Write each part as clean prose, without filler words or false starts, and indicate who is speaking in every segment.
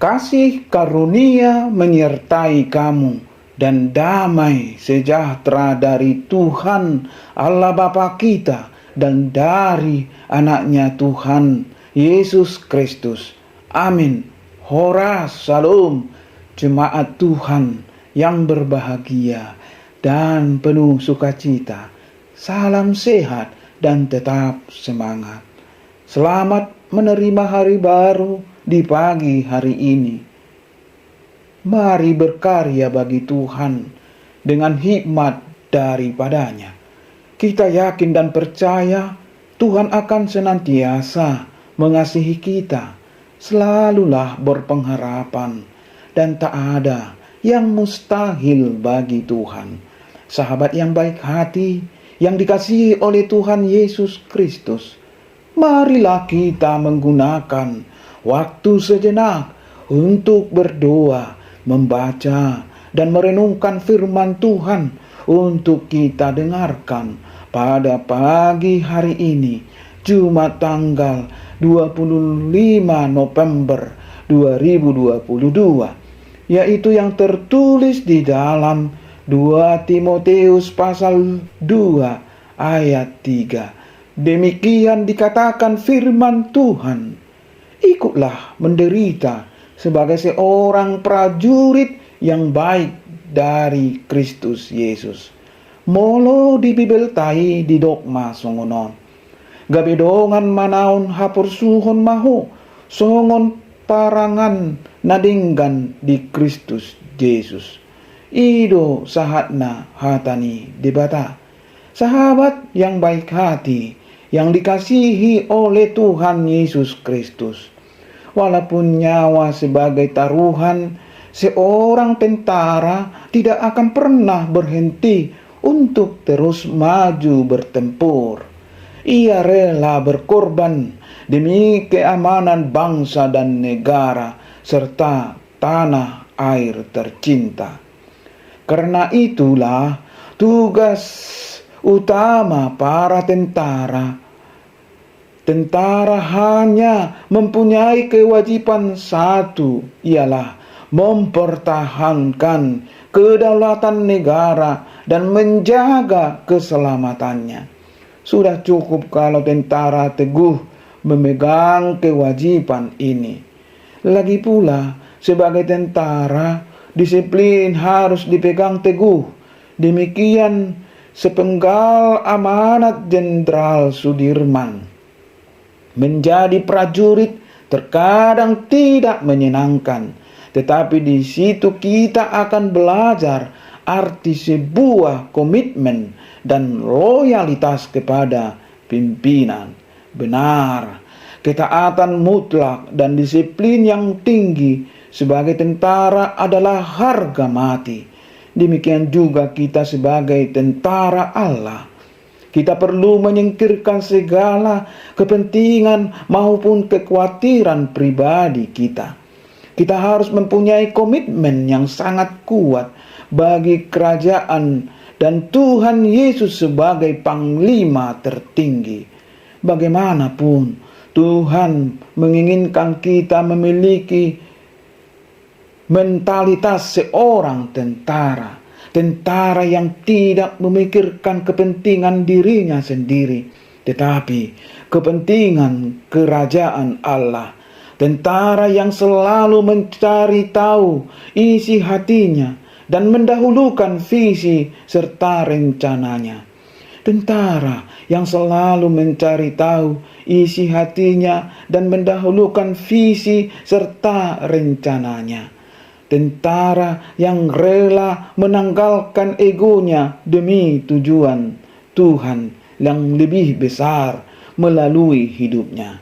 Speaker 1: kasih karunia menyertai kamu, dan damai sejahtera dari Tuhan Allah Bapa kita dan dari anaknya Tuhan Yesus Kristus. Amin. Hora Shalom, jemaat Tuhan yang berbahagia dan penuh sukacita. Salam sehat dan tetap semangat. Selamat menerima hari baru di pagi hari ini. Mari berkarya bagi Tuhan dengan hikmat daripadanya. Kita yakin dan percaya Tuhan akan senantiasa mengasihi kita. Selalulah berpengharapan dan tak ada yang mustahil bagi Tuhan. Sahabat yang baik hati, yang dikasihi oleh Tuhan Yesus Kristus, marilah kita menggunakan waktu sejenak untuk berdoa, membaca, dan merenungkan firman Tuhan untuk kita dengarkan pada pagi hari ini, Jumat tanggal 25 November 2022, yaitu yang tertulis di dalam 2 Timotius pasal 2 ayat 3. Demikian dikatakan firman Tuhan, ikutlah menderita sebagai seorang prajurit yang baik dari Kristus Yesus. Molo di bibeltai di dogma songonon. Gabedongan manaon hapur suhon maho songon parangan nadinggan di Kristus Yesus. Ido sahatna hatani debata. Sahabat yang baik hati, yang dikasihi oleh Tuhan Yesus Kristus. Walaupun nyawa sebagai taruhan, seorang tentara tidak akan pernah berhenti untuk terus maju bertempur. Ia rela berkorban demi keamanan bangsa dan negara serta tanah air tercinta. Karena itulah tugas utama para tentara hanya mempunyai kewajiban satu, ialah mempertahankan kedaulatan negara dan menjaga keselamatannya. Sudah cukup kalau tentara teguh memegang kewajiban ini. Lagi pula, sebagai tentara, disiplin harus dipegang teguh. Demikian sepenggal amanat Jenderal Sudirman. Menjadi prajurit terkadang tidak menyenangkan, tetapi di situ kita akan belajar arti sebuah komitmen dan loyalitas kepada pimpinan. Benar, ketaatan mutlak dan disiplin yang tinggi sebagai tentara adalah harga mati. Demikian juga kita sebagai tentara Allah. Kita perlu menyingkirkan segala kepentingan maupun kekhawatiran pribadi kita. Kita harus mempunyai komitmen yang sangat kuat bagi kerajaan dan Tuhan Yesus sebagai panglima tertinggi. Bagaimanapun, Tuhan menginginkan kita memiliki mentalitas seorang tentara. Tentara yang tidak memikirkan kepentingan dirinya sendiri, tetapi kepentingan kerajaan Allah. Tentara yang selalu mencari tahu isi hatinya dan mendahulukan visi serta rencananya. Tentara yang selalu mencari tahu isi hatinya dan mendahulukan visi serta rencananya. Tentara yang rela menanggalkan egonya demi tujuan Tuhan yang lebih besar melalui hidupnya.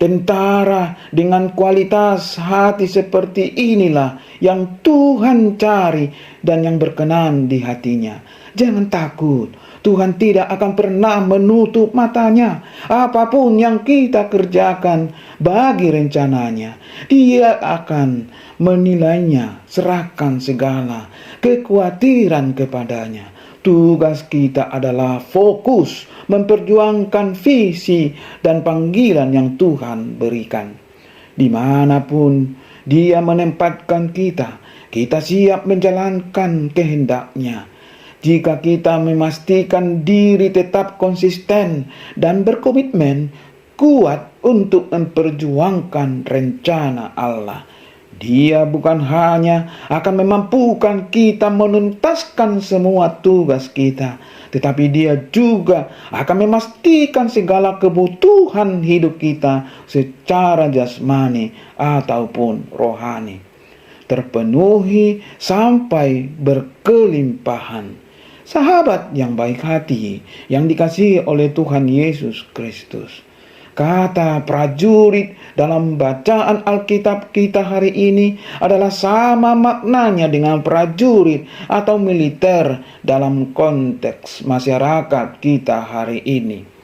Speaker 1: Tentara dengan kualitas hati seperti inilah yang Tuhan cari dan yang berkenan di hatinya. Jangan takut, Tuhan tidak akan pernah menutup matanya. Apapun yang kita kerjakan bagi rencananya, Dia akan menilainya. Serahkan segala kekhawatiran kepadanya. Tugas kita adalah fokus memperjuangkan visi dan panggilan yang Tuhan berikan. Dimanapun Dia menempatkan kita siap menjalankan kehendak-Nya. Jika kita memastikan diri tetap konsisten dan berkomitmen kuat untuk memperjuangkan rencana Allah, Dia bukan hanya akan memampukan kita menuntaskan semua tugas kita, tetapi Dia juga akan memastikan segala kebutuhan hidup kita secara jasmani ataupun rohani terpenuhi sampai berkelimpahan. Sahabat yang baik hati yang dikasihi oleh Tuhan Yesus Kristus, kata prajurit dalam bacaan Alkitab kita hari ini adalah sama maknanya dengan prajurit atau militer dalam konteks masyarakat kita hari ini.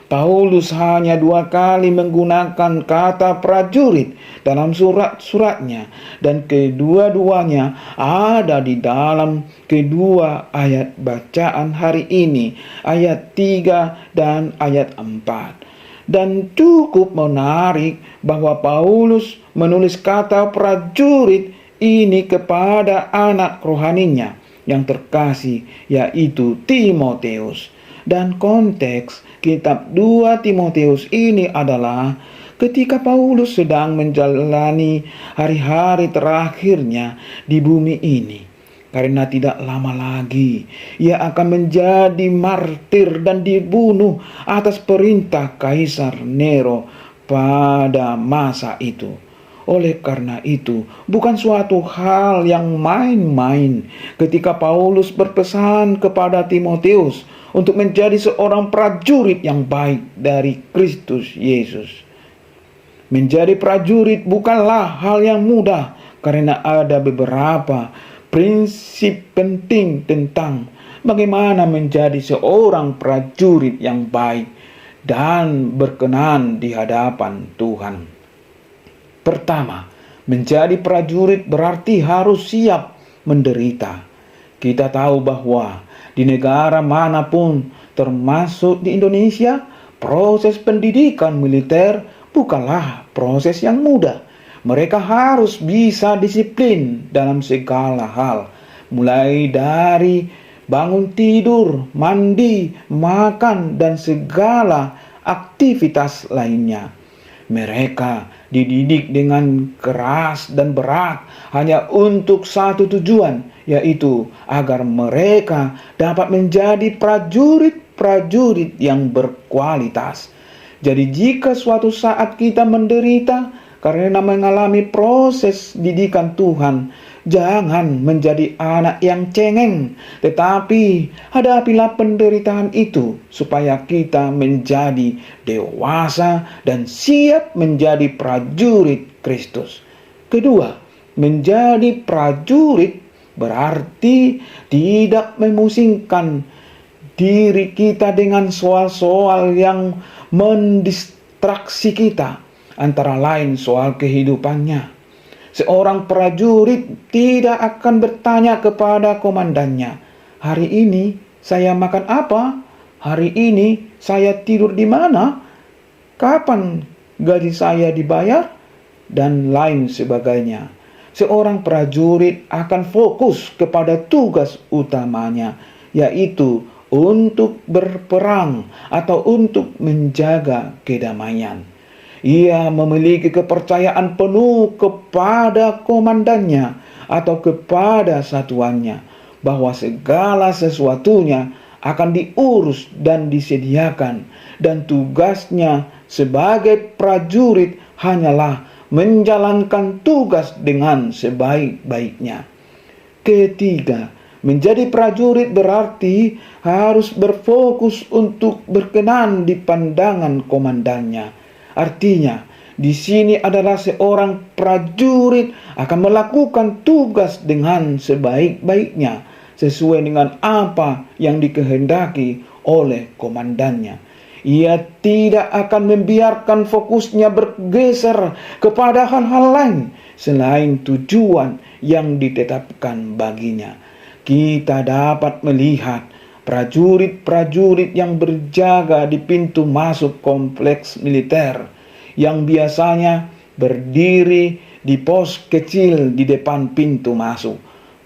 Speaker 1: Paulus hanya 2 kali menggunakan kata prajurit dalam surat-suratnya, dan kedua-duanya ada di dalam kedua ayat bacaan hari ini, ayat 3 dan ayat 4. Dan cukup menarik bahwa Paulus menulis kata prajurit ini kepada anak rohaninya yang terkasih, yaitu Timotius. Dan konteks kitab 2 Timotius ini adalah ketika Paulus sedang menjalani hari-hari terakhirnya di bumi ini. Karena tidak lama lagi ia akan menjadi martir dan dibunuh atas perintah Kaisar Nero pada masa itu. Oleh karena itu, bukan suatu hal yang main-main ketika Paulus berpesan kepada Timotius untuk menjadi seorang prajurit yang baik dari Kristus Yesus. Menjadi prajurit bukanlah hal yang mudah, karena ada beberapa prinsip penting tentang bagaimana menjadi seorang prajurit yang baik dan berkenan di hadapan Tuhan. Pertama, menjadi prajurit berarti harus siap menderita. Kita tahu bahwa di negara manapun, termasuk di Indonesia, proses pendidikan militer bukanlah proses yang mudah. Mereka harus bisa disiplin dalam segala hal, mulai dari bangun tidur, mandi, makan, dan segala aktivitas lainnya. Mereka dididik dengan keras dan berat hanya untuk satu tujuan, yaitu agar mereka dapat menjadi prajurit-prajurit yang berkualitas. Jadi jika suatu saat kita menderita karena mengalami proses didikan Tuhan, jangan menjadi anak yang cengeng, tetapi hadapilah penderitaan itu supaya kita menjadi dewasa dan siap menjadi prajurit Kristus. Kedua, menjadi prajurit berarti tidak memusingkan diri kita dengan soal-soal yang mendistraksi kita, antara lain soal kehidupannya. Seorang prajurit tidak akan bertanya kepada komandannya, "Hari ini saya makan apa? Hari ini saya tidur di mana? Kapan gaji saya dibayar?" Dan lain sebagainya. Seorang prajurit akan fokus kepada tugas utamanya, yaitu untuk berperang atau untuk menjaga kedamaian. Ia memiliki kepercayaan penuh kepada komandannya atau kepada satuannya bahwa segala sesuatunya akan diurus dan disediakan, dan tugasnya sebagai prajurit hanyalah menjalankan tugas dengan sebaik-baiknya. Ketiga, menjadi prajurit berarti harus berfokus untuk berkenan di pandangan komandannya. Artinya, di sini adalah seorang prajurit akan melakukan tugas dengan sebaik-baiknya, sesuai dengan apa yang dikehendaki oleh komandannya. Ia tidak akan membiarkan fokusnya bergeser kepada hal-hal lain selain tujuan yang ditetapkan baginya. Kita dapat melihat prajurit-prajurit yang berjaga di pintu masuk kompleks militer, yang biasanya berdiri di pos kecil di depan pintu masuk.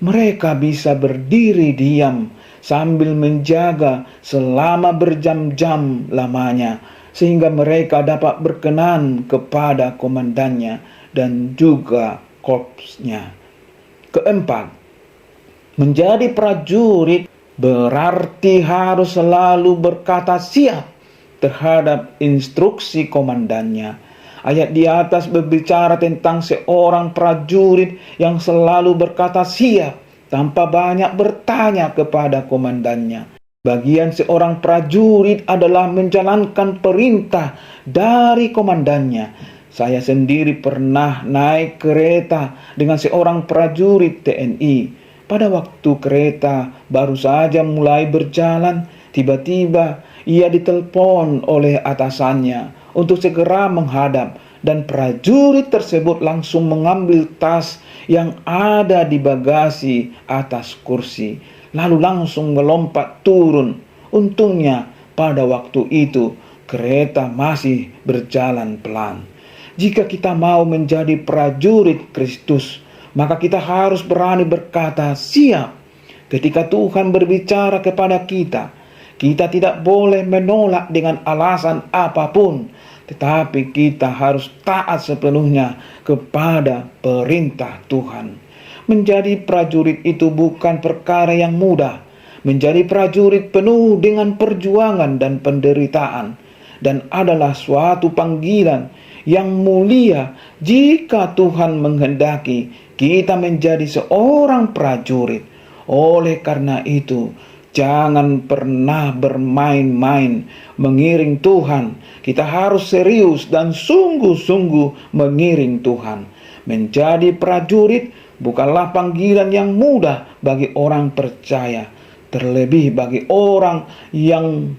Speaker 1: Mereka bisa berdiri diam sambil menjaga selama berjam-jam lamanya, sehingga mereka dapat berkenan kepada komandannya dan juga korpsnya. Keempat, menjadi prajurit berarti harus selalu berkata siap terhadap instruksi komandannya. Ayat di atas berbicara tentang seorang prajurit yang selalu berkata siap tanpa banyak bertanya kepada komandannya. Bagian seorang prajurit adalah menjalankan perintah dari komandannya. Saya sendiri pernah naik kereta dengan seorang prajurit TNI. Pada waktu kereta baru saja mulai berjalan, tiba-tiba ia ditelepon oleh atasannya untuk segera menghadap, dan prajurit tersebut langsung mengambil tas yang ada di bagasi atas kursi, lalu langsung melompat turun. Untungnya pada waktu itu kereta masih berjalan pelan. Jika kita mau menjadi prajurit Kristus, maka kita harus berani berkata siap. Ketika Tuhan berbicara kepada kita, kita tidak boleh menolak dengan alasan apapun, tetapi kita harus taat sepenuhnya kepada perintah Tuhan. Menjadi prajurit itu bukan perkara yang mudah. Menjadi prajurit penuh dengan perjuangan dan penderitaan, dan adalah suatu panggilan yang mulia jika Tuhan menghendaki kita menjadi seorang prajurit. Oleh karena itu, jangan pernah bermain-main mengiring Tuhan. Kita harus serius dan sungguh-sungguh mengiring Tuhan. Menjadi prajurit bukanlah panggilan yang mudah bagi orang percaya, terlebih bagi orang yang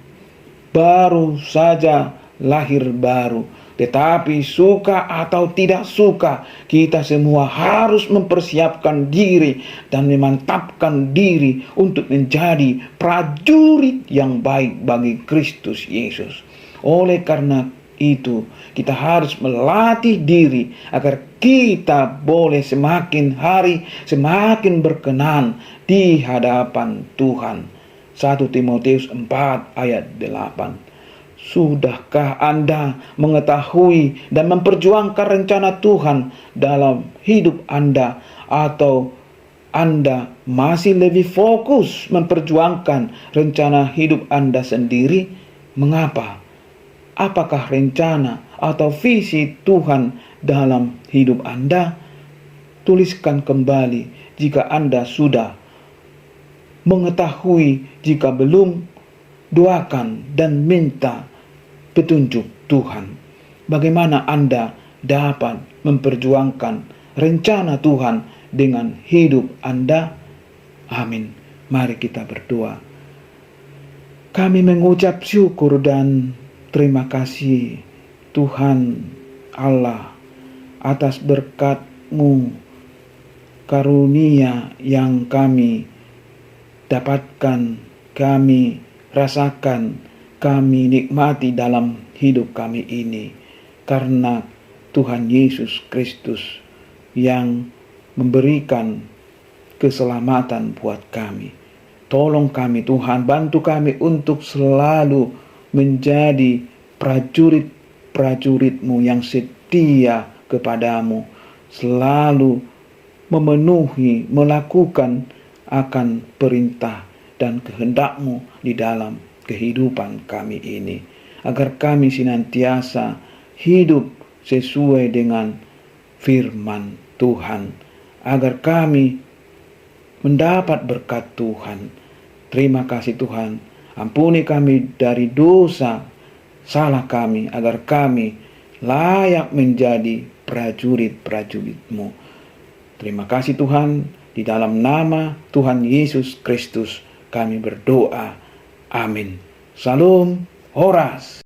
Speaker 1: baru saja lahir baru. Tetapi suka atau tidak suka, kita semua harus mempersiapkan diri dan memantapkan diri untuk menjadi prajurit yang baik bagi Kristus Yesus. Oleh karena itu, kita harus melatih diri agar kita boleh semakin hari semakin berkenan di hadapan Tuhan. 1 Timotius 4 ayat 8. Sudahkah Anda mengetahui dan memperjuangkan rencana Tuhan dalam hidup Anda, atau Anda masih lebih fokus memperjuangkan rencana hidup Anda sendiri? Mengapa? Apakah rencana atau visi Tuhan dalam hidup Anda? Tuliskan kembali jika Anda sudah mengetahui. Jika belum, doakan dan minta petunjuk Tuhan. Bagaimana Anda dapat memperjuangkan rencana Tuhan dengan hidup Anda? Amin. Mari kita berdoa. Kami mengucap syukur dan terima kasih Tuhan Allah atas berkat-Mu, karunia yang kami dapatkan, kami rasakan, kami nikmati dalam hidup kami ini, karena Tuhan Yesus Kristus yang memberikan keselamatan buat kami. Tolong kami Tuhan, bantu kami untuk selalu menjadi prajurit-prajurit-Mu yang setia kepadamu, selalu memenuhi, melakukan akan perintah dan kehendak-Mu di dalam kehidupan kami ini, agar kami senantiasa hidup sesuai dengan firman Tuhan, agar kami mendapat berkat Tuhan. Terima kasih Tuhan, ampuni kami dari dosa salah kami, agar kami layak menjadi prajurit-prajurit-Mu. Terima kasih Tuhan, di dalam nama Tuhan Yesus Kristus kami berdoa. Amin. Salam Horas.